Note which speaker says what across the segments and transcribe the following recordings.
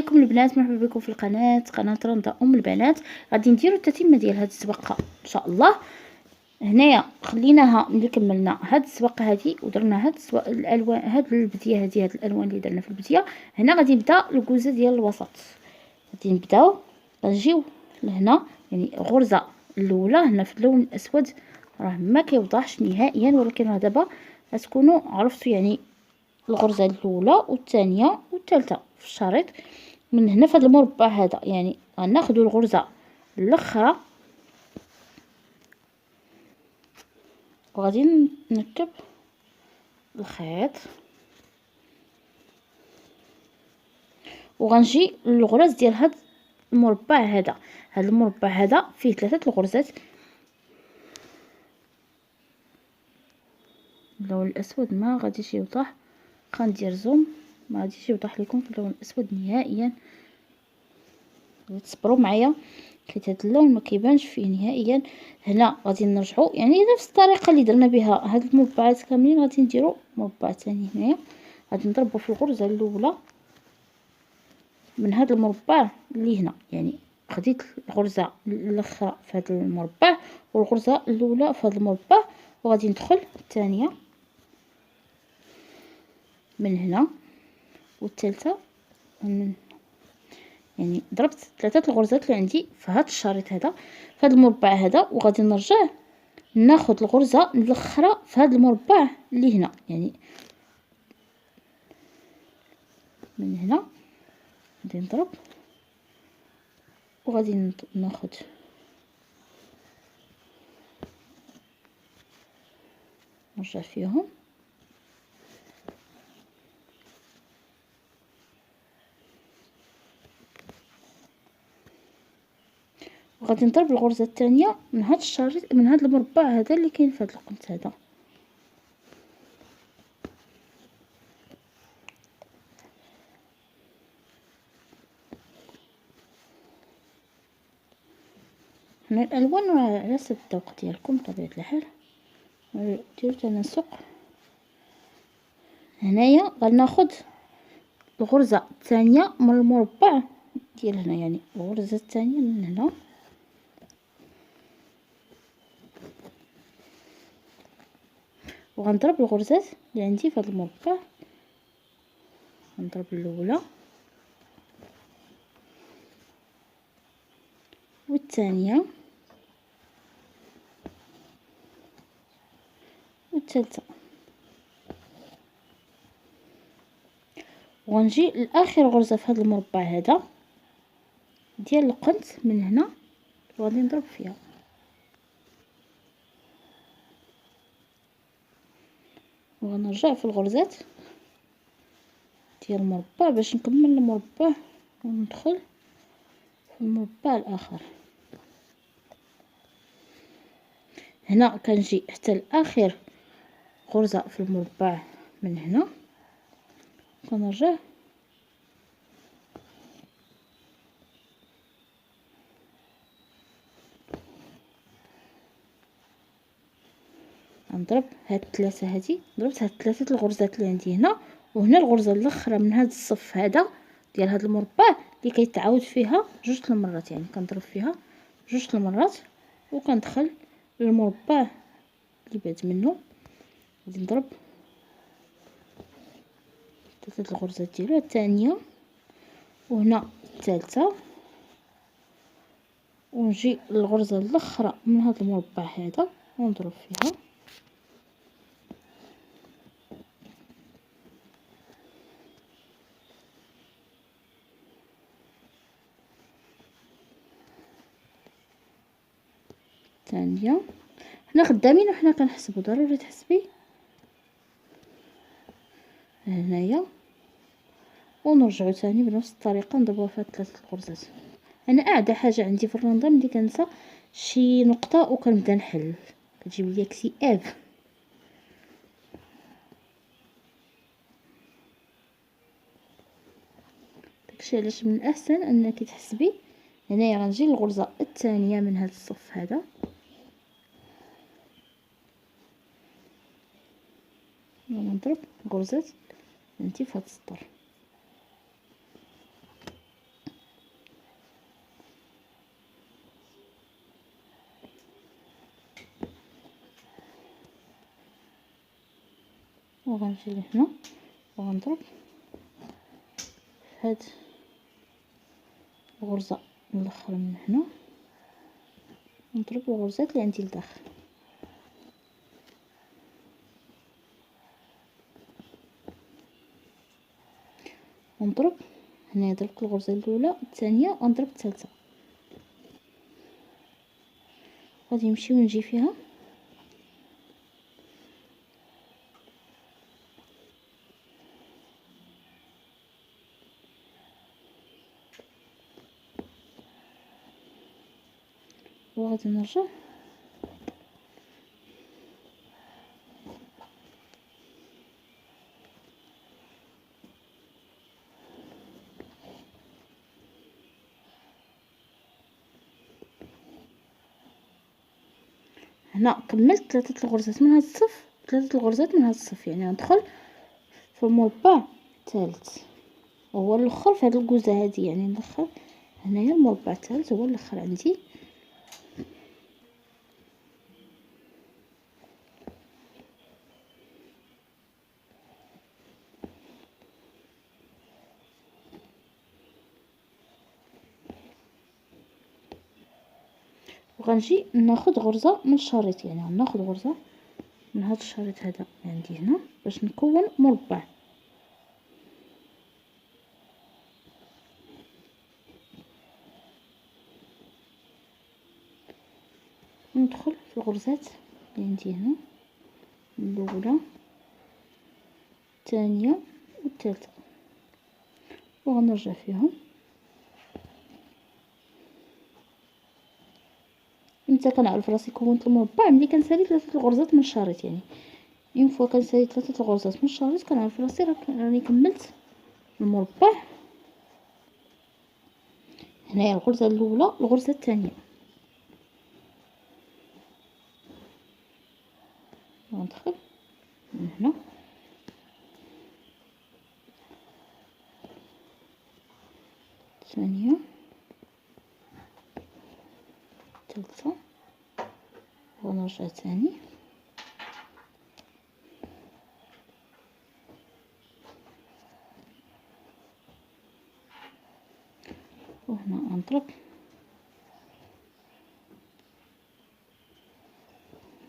Speaker 1: عليكم البنات، مرحبا بكم في قناه رندا ام البنات. غادي نديرو التتمه ديال هاد الزبقه ان شاء الله. هنايا خليناها ملي كملنا هاد الزبقه هادي ودرنا هاد الالوان، هاد البديه هادي، هاد الالوان اللي درنا في البديه. هنا غادي نبدا الكوزه ديال الوسط. غادي نبداو غنجيو لهنا، يعني غرزه الاولى هنا في اللون الاسود راه ما كيوضحش نهائيا، ولكن راه دابا غتكونوا عرفتوا يعني الغرزه الاولى والثانيه والثالثه في الشريط. من هنا في هذا المربع هذا يعني غناخذوا الغرزه الاخرى وغادي نركب الخيط، وغنجي للغرز ديال هذا المربع هذا. هذا المربع هذا فيه 3 الغرزات اللون الاسود، ما غاديش يوضح، غندير زوم، ما غاديش يوضح لكم في اللون الاسود نهائيا. تصبروا معايا حيت هذا اللون ما كيبانش فيه نهائيا. هنا غادي نرجعوا يعني نفس الطريقه اللي درنا بها هاد المربعات كاملين، غادي نديروا مربع ثاني هنايا. غادي نضربوا في الغرزه الاولى من هذا المربع اللي هنا، يعني خديت الغرزه الاخرى في هذا المربع والغرزه الاولى في هذا المربع، وغادي ندخل الثانيه من هنا والثالثه من، يعني ضربت 3 الغرزات اللي عندي في هذا الشريط هذا في هذا المربع هذا، وغادي نرجع ناخذ الغرزه الاخرى في هذا المربع اللي هنا، يعني من هنا غادي نضرب وغادي ناخذ نرجع فيهم وغادي نضرب الغرزه الثانيه من هذا الشريط، من هذا المربع هذا اللي كاين في هذا القنت هذا. هنا الالوان على حسب الذوق ديالكم بطبيعه الحال، ديروا تناسق. هنايا غناخذ الغرزه الثانيه من المربع ديال هنا، يعني الغرزه الثانيه من هنا وغنضرب الغرزات اللي عندي في هذا المربع. غنضرب الاولى والثانيه والثالثه، وغنجي لاخر غرزه في هذا المربع هذا ديال القنت من هنا وغادي نضرب فيها، وغنرجع في الغرزات ديال المربع باش نكمل المربع وندخل في المربع الاخر. هنا كنجي حتى لاخر غرزه في المربع من هنا، كنرجع نضرب هاد الثلاثه هادي، ضربت هاد 3 الغرزات اللي عندي هنا، وهنا الغرزه الاخرى من هذا الصف هذا ديال هذا المربع اللي كيتعاود فيها 2 المرات، يعني كنضرب فيها 2 المرات وكندخل للمربع اللي بعد منه. غادي نضرب 3 الغرزات ديالو الثانيه وهنا الثالثه، ونجي للغرزه الاخرى من هذا المربع هذا ونضرب فيها، ثانيه. حنا خدامين وحنا كنحسبوا، ضروري تحسبي هنايا ونرجعوا ثاني بنفس الطريقه نضربوا فيها 3 الغرزات. انا اعدى حاجه عندي في الرنده ملي كنسى شي نقطه وكنبدا نحل كتجيب لي اكتئاب. داكشي علاش من الاحسن انك تحسبي. هنايا غنجي للغرزه الثانيه من هذا الصف هذا ونضرب غرزات عندي في هذا السطر، وغنجي لهنا وغنضرب هاد الغرزة الاخرى من هنا، نضرب الغرزات اللي عندي لداخل، ونضرب هنا ضربت الغرزة الاولى الثانية ونضرب الثالثة، غادي نمشي ونجي فيها وغادي نرجع هنا. كملت 3 الغرزات من هذا الصف، 3 الغرزات من هذا الصف، يعني ندخل في المربع الثالث هو الاخر في هذه الجوزه هذه، يعني ندخل هنايا المربع الثالث هو الاخر عندي. وغنجي ناخذ غرزه من الشريط، يعني غناخذ غرزه من هذا الشريط هذا عندي هنا باش نكون مربع. ندخل في الغرزات اللي عندي هنا، الاولى الثانيه والثالثه، وغنرجع فيهم. امتى كنعرف راسي كونت المربع؟ ملي كنسالي 3 الغرزات من الشريط، يعني اون فوا كنسالي 3 الغرزات من الشريط كنعرف راسي راني كملت المربع. هنايا الغرزه الاولى الغرزه الثانيه، وندخل من هنا الثانيه الثالثه ونرجع ثاني، وهنا نضرب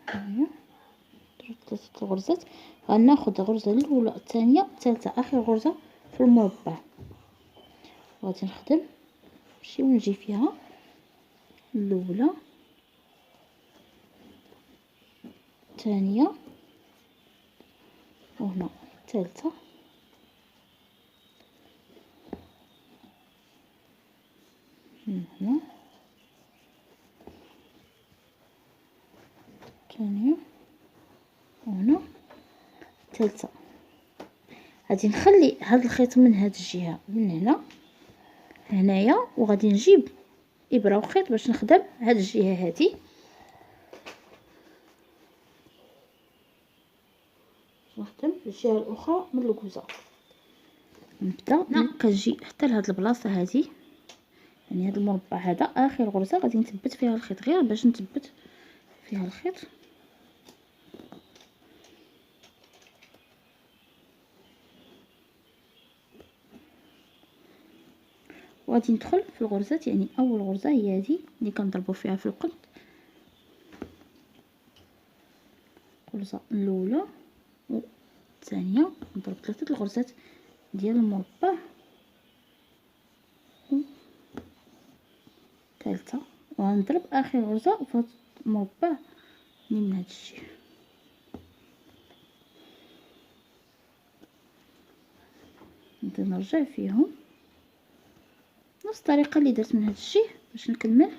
Speaker 1: هنايا ضربت 3 الغرزات. غناخد الغرزه الاولى الثانيه الثالثه اخر غرزه في المربع، وغادي نخدم نمشي ونجي فيها الاولى الثانيه وهنا الثالثه، من هنا الثانيه وهنا الثالثه. غادي نخلي هذا الخيط من هذه الجهه من هنا هنايا، وغادي نجيب ابره وخيط باش نخدم هذه الجهه هذه، نخدم الجهه الاخرى من الكوزه. نبدا كنجي حتى لهاد البلاصه هذه، يعني هذا المربع هذا اخر غرزه غادي نثبت فيها الخيط، غير باش نثبت فيها الخيط. وغادي ندخل في الغرزات، يعني اول غرزه هي هذه اللي كنضربوا فيها في القد، الغرزه الاولى والثانيه، نضرب 3 الغرزات ديال المربع والثالثه، وغنضرب اخر غرزه في المربع من هذا الجهه. نبدا نرجع فيهم نفس الطريقه اللي درت من هذا الجهه باش نكمل.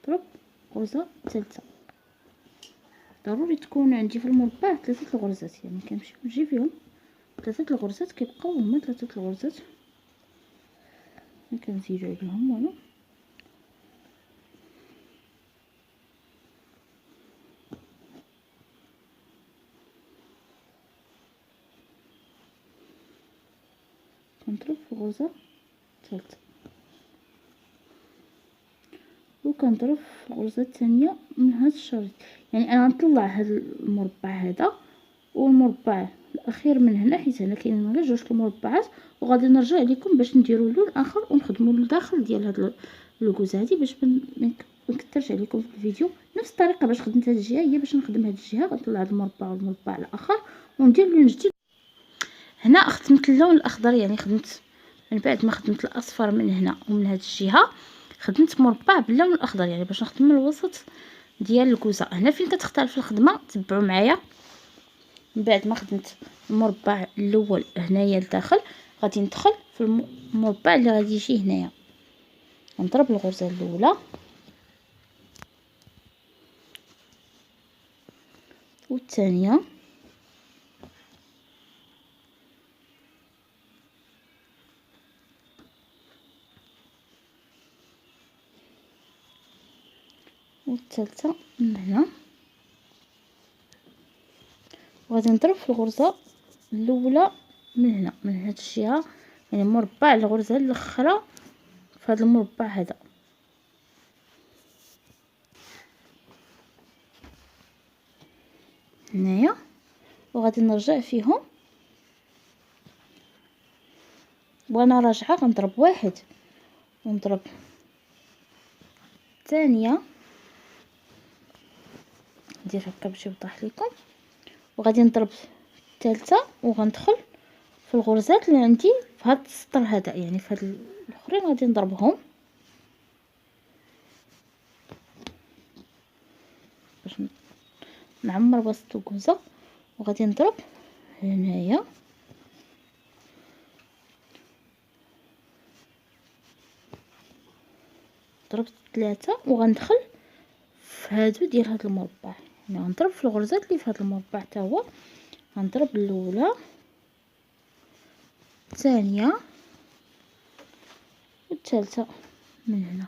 Speaker 1: ضرب غرزه ثالثه، ضروري تكون عندي في المربع 3 الغرزات، يعني كنمشي ونجي فيهم 3 الغرزات كيبقاو هما 3 الغرزات، ما كنزيدو عليهم والو. كنضرب في غرزه ثالثه، كنضرب في الغرزة الثانية من هذا الشريط. يعني انا غنطلع هذا المربع هذا والمربع الاخير من هنا، حيت هنا كاينين غير جوج المربعات، وغادي نرجع لكم باش نديرو اللون اخر ونخدمو الداخل ديال هاد الكوزه هادي باش منكثرش عليكم في الفيديو. نفس الطريقه باش خدمت هاد الجهه هي باش نخدم هاد الجهه، غنطلع هاد المربع والمربع الاخر وندير لون جديد. هنا خدمت اللون الاخضر، يعني خدمت من بعد ما خدمت الاصفر من هنا ومن هاد الجهه خدمت مربع باللون الاخضر، يعني باش نخدم من الوسط ديال الكوزه. هنا فين كتختلف الخدمه تبعوا معايا. من بعد ما خدمت المربع الاول هنايا لداخل غادي ندخل في المربع اللي غادي يجي هنايا، نضرب الغرزه الاولى والثانيه والثالثه من هنا، وغادي نضرب في الغرزه الاولى من هنا من هاد الجهه، يعني مربع الغرزه الاخرى في هذا المربع هذا. هنايا وغادي نرجع فيهم، وانا راجعه غنضرب واحد ونضرب الثانيه، ندير هكا باش يوضح لكم، وغادي نضرب الثالثه وغندخل في الغرزات اللي عندي في هذا السطر هذا، يعني في هاد الاخرين غادي نضربهم باش نعمر وسط الكوزه. وغادي نضرب هنايا ضربت 3 وغندخل في هادو ديال هاد المربع، يعني غنضرب في الغرزات اللي في هاد المربع حتى هو، غنضرب الاولى الثانيه والثالثه من هنا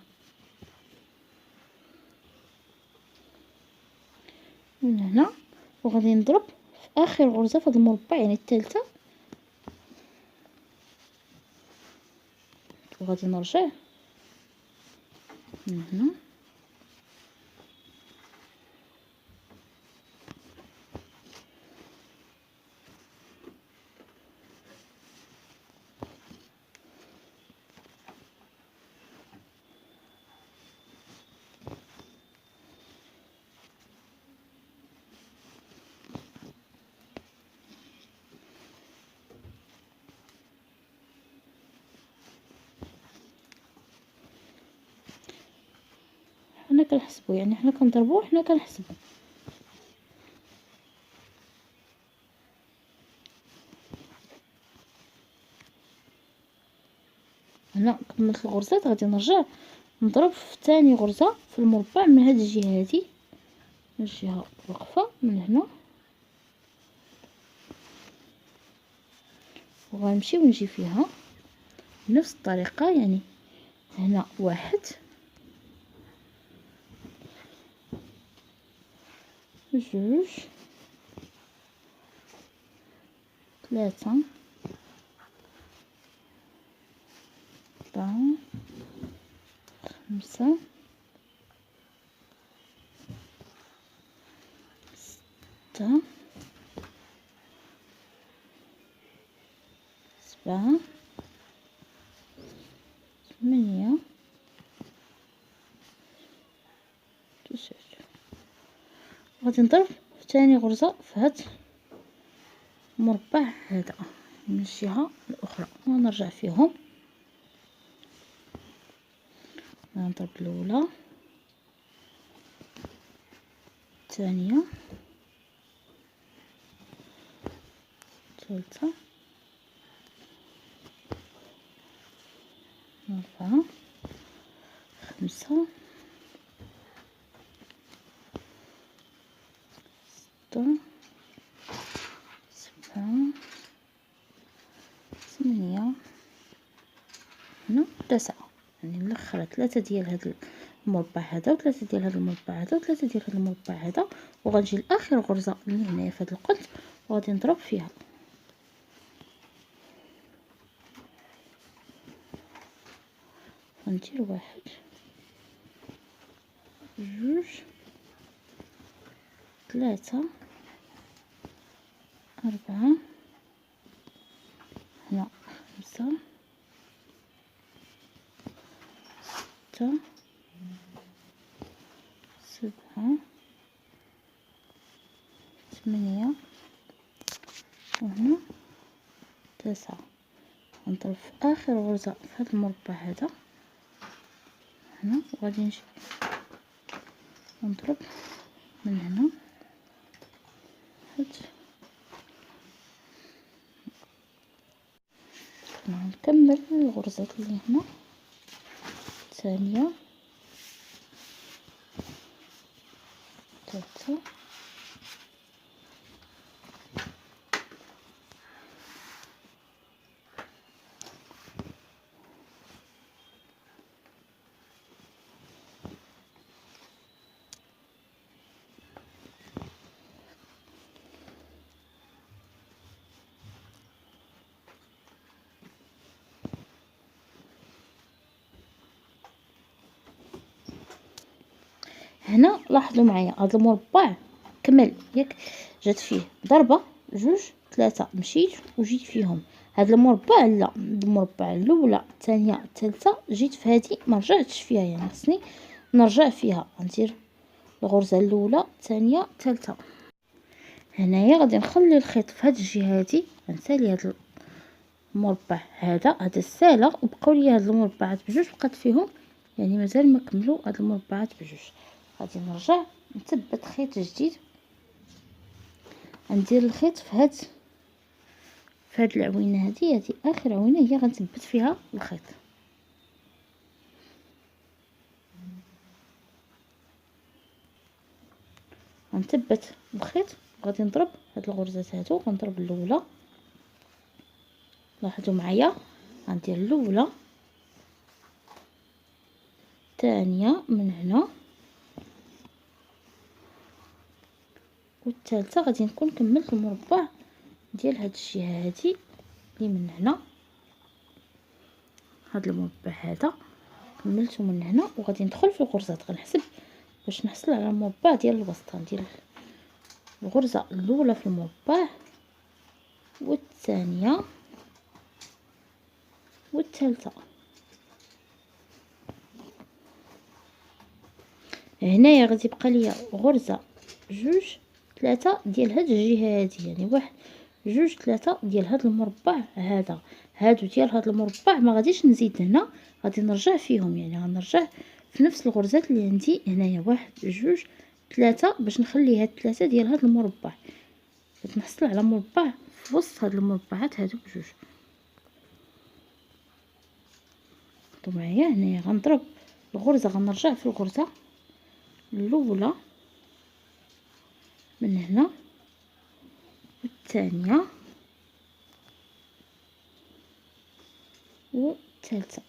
Speaker 1: من هنا، وغادي نضرب في اخر غرزه في هذا المربع يعني الثالثه، وغادي نرجع من هنا حنا كنحسبوا، يعني حنا كنضربوا حنا كنحسبوا. هنا كملت الغرزات غادي نرجع نضرب في ثاني غرزه في المربع من هذه الجهه هذه، من الجهه واقفه من هنا، وغنمشي ونجي فيها بنفس الطريقه. يعني هنا واحد جوج ثلاثة 4 5 6 7 8 9. غادي نضرب في ثاني غرزة في هاد المربع هذا من الجهة الأخرى ونرجع فيهم. نضرب الأولى الثانية الثالثة 4 5 6 7 8 هنا 9. يعني نلخر 3 ديال هاد المربع هذا وثلاثة ديال هاد المربع هذا وثلاثة ديال هاد المربع هذا، وغنجي لاخر غرزة اللي هنايا في هاد القنت وغادي نضرب فيها. غندير واحد جوج، 3، 4، هنا 5، 6، 7، 8، وهنا 9. غنضرب في اخر غرزة في هذا المربع هذا هنا، وغادي نجي نضرب من هنا نكمل الغرزات اللي هنا، الثانية، الثالثة، هنا لاحظوا معايا هذا المربع كمل ياك، جات فيه ضربة، جوج، 3، مشيت وجيت فيهم. هذا المربع لا، المربع الاولى، الثانية، الثالثة، جيت في هذه ما رجعتش فيها، يعني خصني نرجع فيها. غندير الغرزة الاولى، الثانية، الثالثة. هنايا غادي نخلي الخيط في هذه الجهة هذه، غنسالي هذا المربع هذا السالة، وبقاو لي هاد المربعات بجوج، بقات فيهم يعني مازال ما كملوا هاد المربعات بجوج. غادي نرجع نثبت خيط جديد، ندير الخيط في هاد العوينه هذه اخر عوينه هي غنثبت فيها الخيط. غنثبت الخيط وغادي نضرب هاد الغرزات هادو، غنضرب الاولى، لاحظوا معايا، غندير الاولى، الثانيه من هنا، والثالثه. غادي نكون كملت المربع ديال هاد الجهه هادي اللي من هنا، هاد المربع هذا كملته من هنا، وغادي ندخل في الغرزات. غنحسب باش نحصل على المربع ديال الوسط، ندير الغرزه الاولى في المربع، والثانيه، والثالثه. هنايا غادي يبقى ليا غرزه، جوج، 3 ديال هاد الجهه هادي، يعني 1، 2، 3 ديال هاد المربع هذا. هادو ديال هاد المربع ما غاديش نزيد هنا، غادي نرجع فيهم، يعني غنرجع في نفس الغرزات اللي عندي هنايا، 1، 2، 3، باش نخلي هاد 3 ديال هاد المربع، باش نحصل على مربع في وسط هاد المربعات هادو بجوج. لاحظوا معايا هنايا غنضرب الغرزه، غنرجع في الغرزه الاولى من هنا، والثانيه، والثالثه،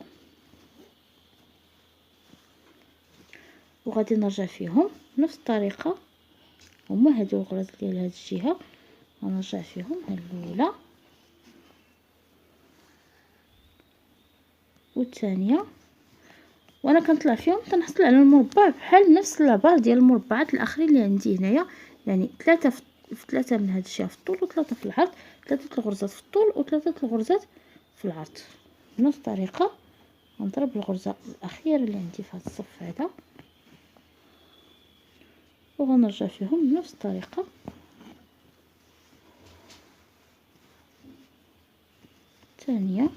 Speaker 1: وغادي نرجع فيهم بنفس الطريقه. هما هادو الغرز ديال هاد الجهه، غنرجع فيهم الاولى والثانيه، وانا كنطلع فيهم تنحصل على المربع بحال نفس العبار ديال المربعات الاخرين اللي عندي هنايا، يعني 3 في 3 من هاد الجهه في الطول، و3 في العرض، 3 الغرزات في الطول و3 الغرزات في العرض. بنفس الطريقه غنضرب الغرزه الاخيره اللي عندي في هاد الصف هذا، وغنرجع فيهم بنفس الطريقه. الثانيه،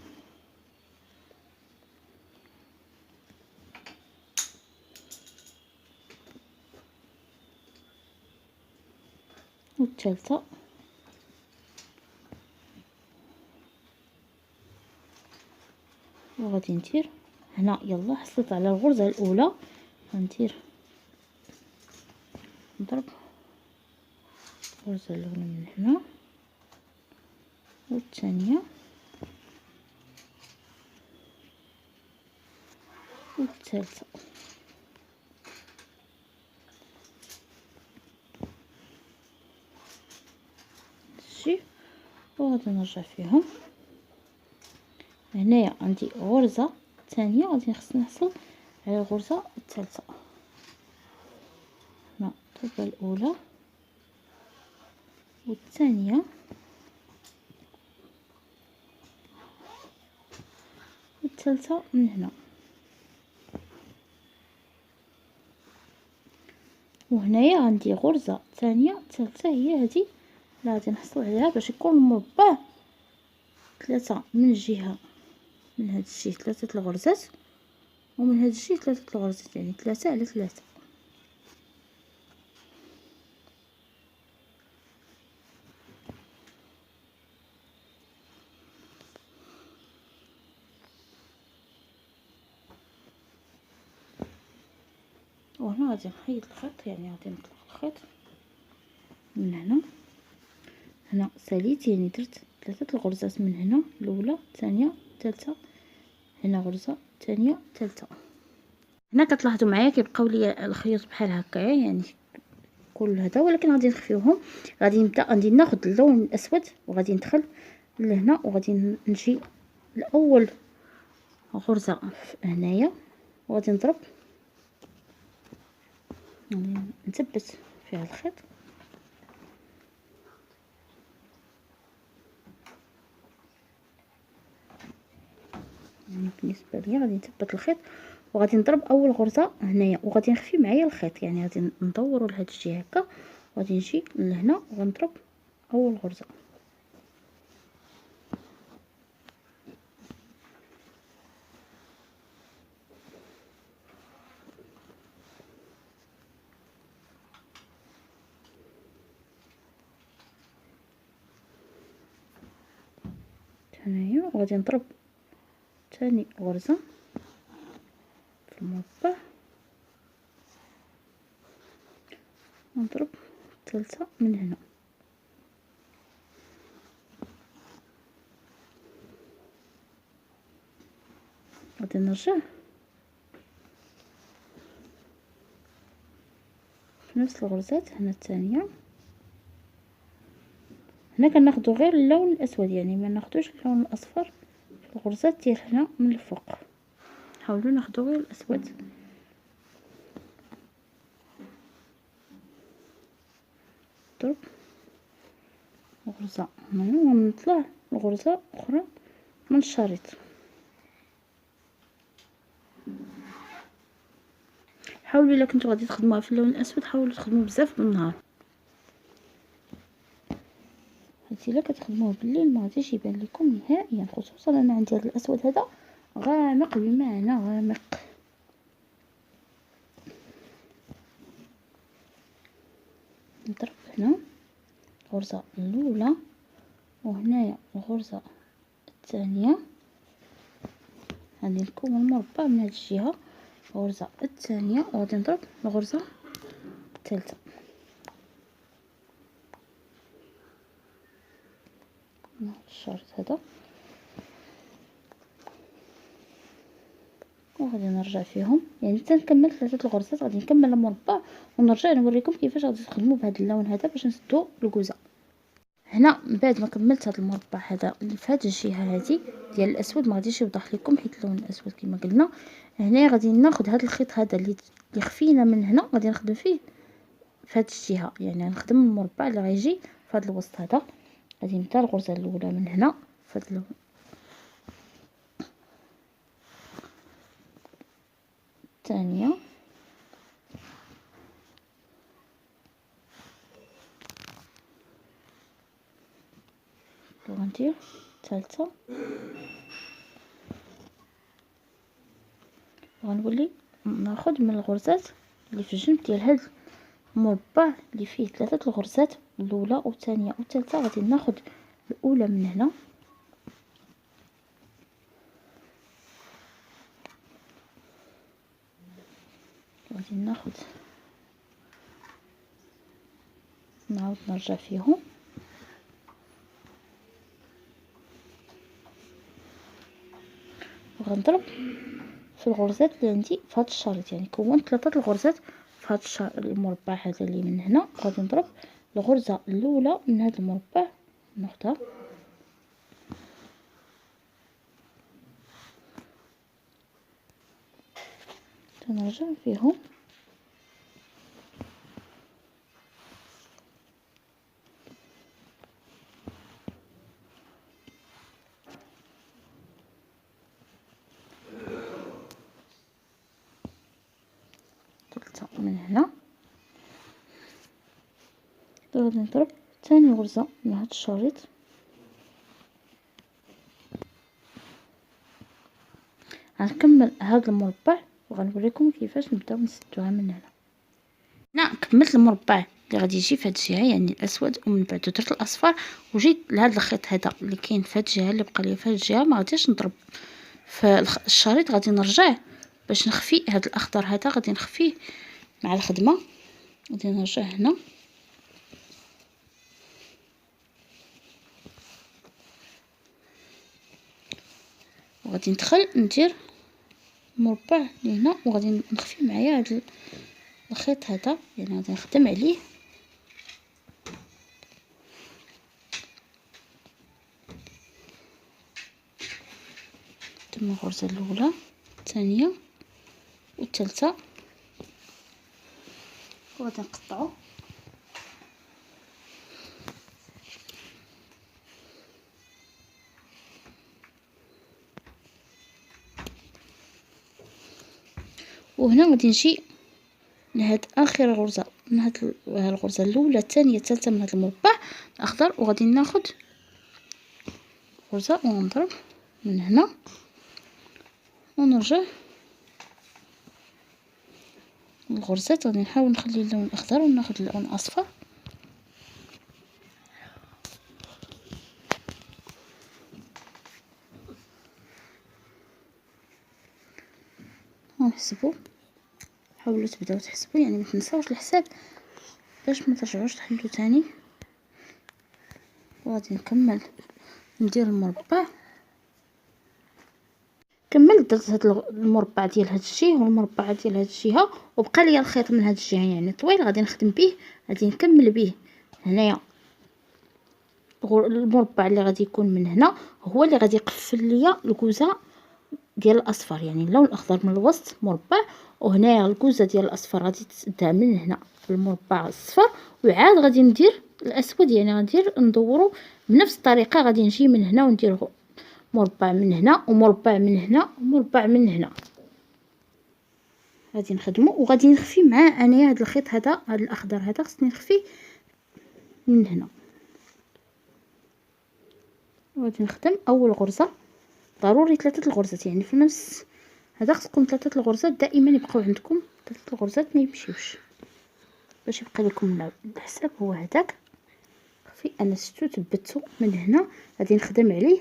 Speaker 1: والثالثه، وغادي ندير هنا، يلا حصلت على الغرزه الاولى، غندير نضرب الغرزه الاولى من هنا، والثانيه، والثالثه. شي، وغادي نرجع فيهم. هنايا عندي غرزه ثانيه، غادي خصني نحصل على الغرزه الثالثه. الضربة الأولى والثانية والثالثة من هنا، وهنايا عندي غرزة ثانية ثالثة هي هذه اللي غادي نحصل عليها باش يكون المربع 3 من الجهة، من هاد الجهة 3 الغرزات، ومن هاد الجهة 3 الغرزات، يعني 3 على 3. وهنا غادي نحيد الخيط، يعني غادي نطلق الخيط من هنا. هنا ساليت، يعني درت 3 الغرزات من هنا، الاولى الثانيه الثالثه، هنا غرزه ثانيه ثالثه. هنا كتلاحظوا معايا كيبقاو لي الخيوط بحال هكايا، يعني كل هذا، ولكن غادي نخفيوهم. غادي ناخذ اللون الاسود وغادي ندخل لهنا، وغادي نجي لاول غرزه هنايا، وغادي نضرب، يعني نثبت فيها الخيط. يعني بالنسبه لي غادي نثبت الخيط وغادي نضرب اول غرزه هنايا، وغادي نخفي معايا الخيط، يعني غادي ندورو لهاد الجهه هكا، وغادي نجي لهنا وغنضرب اول غرزه. هنايا وغادي نضرب ثاني غرزه في المربع، ونضرب ثالثه من هنا. غادي نرجع في نفس الغرزات هنا الثانيه. هنا كناخدو غير اللون الاسود، يعني ما ناخدوش اللون الاصفر في الغرزات ديال هنا من الفوق، حاولوا ناخدو غير الاسود. ضرب غرزه هنا ونطلع غرزه اخرى من الشريط. حاولوا الا كنتو غادي تخدموها في اللون الاسود حاولوا تخدموا بزاف بالنهار، حيت الا كتخدموه بالليل ما غاديش يبان لكم نهائيا، خصوصا انا عندي هذا الاسود هذا غامق بمعنى غامق. نضرب هنا الغرزه الاولى، وهنايا الغرزه الثانيه، غادي نكون مربع من هذه الجهه، الغرزه الثانيه، وغادي نضرب الغرزه الثالثه. الشريط هذا وغادي نرجع فيهم، يعني حتى نكمل 3 الغرزات، غادي نكمل المربع ونرجع نوريكم كيفاش غادي تخدموا بهذا اللون هذا باش نسدوا الكوزه. هنا من بعد ما كملت هذا المربع هذا اللي في هذه الجهه هذه ديال الاسود، ما غاديش يوضح لكم حيت اللون الاسود كما قلنا. هنا غادي ناخذ هذا الخيط هذا اللي خفينا من هنا، غادي نخدم فيه في هذه الجهه، يعني نخدم المربع اللي غيجي في هذا الوسط هذا. غادي نبدا الغرزه الاولى من هنا في هذا الثانيه، وغندير الثالثه، وغنولي ناخذ من الغرزات اللي في الجنب ديال هذا المربع اللي فيه 3 الغرزات، الاولى والثانيه والثالثه. غادي ناخذ الاولى من هنا، غادي ناخذ نعاود نرجع فيهم، وغنضرب في الغرزات اللي عندي في هذا الشريط، يعني كونت 3 الغرزات في هذا المربع هذا اللي من هنا. غادي نضرب الغرزه الاولى من هذا المربع، ناخذها تنرجع فيهم، من هنا، غادي نضرب ثاني غرزة من هاد الشريط، غنكمل هاد المربع وغنوريكم كيفاش نبداو نسدوها من هنا. هنا كملت المربع اللي غادي يجي في هاد الجهه يعني الاسود، ومن بعد درت الاصفر وجيت لهاد الخيط هذا اللي كاين في هاد الجهه اللي بقى لي في هاد الجهه، ما غاديش نضرب في الشريط، غادي نرجع باش نخفي هاد الاخضر هذا، غادي نخفيه مع الخدمه، غادي نرجع هنا وغادي ندخل ندير مربع لهنا وغادي نخفي معايا هاد الخيط هذا، يعني غادي نخدم عليه تم الغرزه الاولى الثانيه والثالثه، وغادي نقطعو وهنا غادي نجي لهاد اخر غرزه من هاد الغرزه الاولى الثانيه الثالثه من هاد المربع الاخضر، وغادي ناخد غرزه ونضرب من هنا ونرجع الغرزات، غادي نحاول نخلي اللون الاخضر وناخد اللون الاصفر ونحسبو. حاولوا تبداو تحسبوا، يعني ما تنساوش الحساب باش ما ترجعوش تحلوا تاني. وغادي نكمل ندير المربع، كملت درت هاد المربع ديال هاد الجهه والمربع ديال هاد الجهه، وبقى لي الخيط من هاد الجهه يعني طويل، غادي نخدم به، غادي نكمل به هنايا المربع اللي غادي يكون من هنا هو اللي غادي يقفل ليا الكوزه ديال الاصفر، يعني اللون الاخضر من الوسط مربع، وهنايا الكوزه ديال الاصفر غادي تسدها من هنا في المربع الصفر، وعاد غادي ندير الاسود، يعني غندير ندورو بنفس الطريقه، غادي نجي من هنا وندير مربع من هنا ومربع من هنا ومربع من هنا، غادي نخدمو وغادي نخفي مع انايا هذا الخيط هذا، هذا الاخضر هذا خصني نخفيه من هنا، وغادي نخدم اول غرزه ضروري 3 الغرزات، يعني في نفس هذا خصكم 3 الغرزات دائما يبقاو عندكم، 3 الغرزات ما يمشيوش باش يبقى لكم الحساب هو هذاك. خفي انا شفتو ثبتو من هنا، غادي نخدم عليه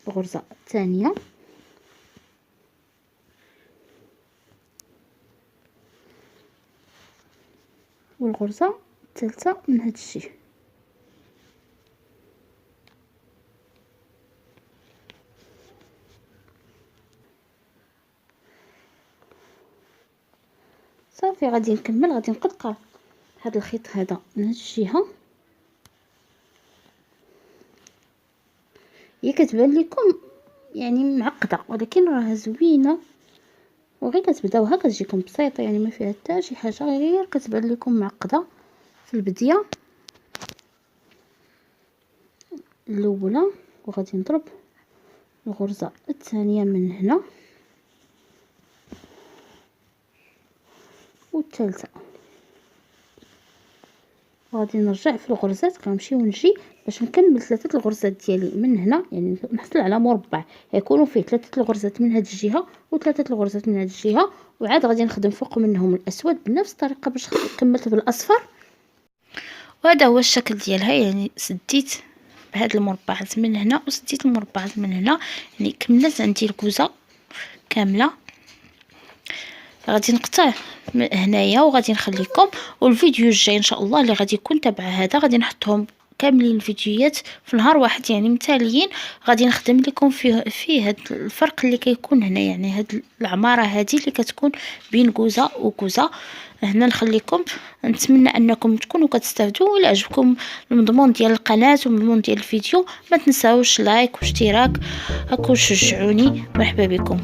Speaker 1: الغرزه الثانيه والغرزه الثالثه من هذا الشيء، صافي. غادي نكمل، غادي نقطع هذا الخيط هذا من هذه الجهه، هي كتبان لكم يعني معقده ولكن راها زوينه، وغير كتبداوها كتجيكم بسيطه، يعني ما فيها حتى شي حاجه، غير كتبان لكم معقده في البدايه الاولى. وغادي نضرب الغرزه الثانيه من هنا والثالثه، وغادي نرجع في الغرزات، غنمشي ونجي باش نكمل 3 الغرزات ديالي من هنا، يعني نحصل على مربع يكونوا فيه 3 الغرزات من هذه الجهه و3 الغرزات من هذه الجهه، وعاد غادي نخدم فوق منهم الاسود بنفس الطريقه باش كملت بالاصفر. وهذا هو الشكل ديالها، يعني سديت بهاد المربعات من هنا وسديت المربعات من هنا، يعني كملت عندي الكوزه كامله. غادي نقطع هنايا وغادي نخليكم، والفيديو الجاي ان شاء الله اللي غادي يكون تبع هذا غادي نحطهم كاملين الفيديوهات في نهار واحد يعني متاليين، غادي نخدم لكم فيه هذا الفرق اللي كيكون هنا، يعني هاد العماره هذه اللي كتكون بين كوزه وكوزه. هنا نخليكم، نتمنى انكم تكونوا كتستافدوا. الى عجبكم المضمون ديال القناه والمضمون ديال الفيديو ما تنساوش لايك واشتراك، هاكو شجعوني. مرحبا بكم.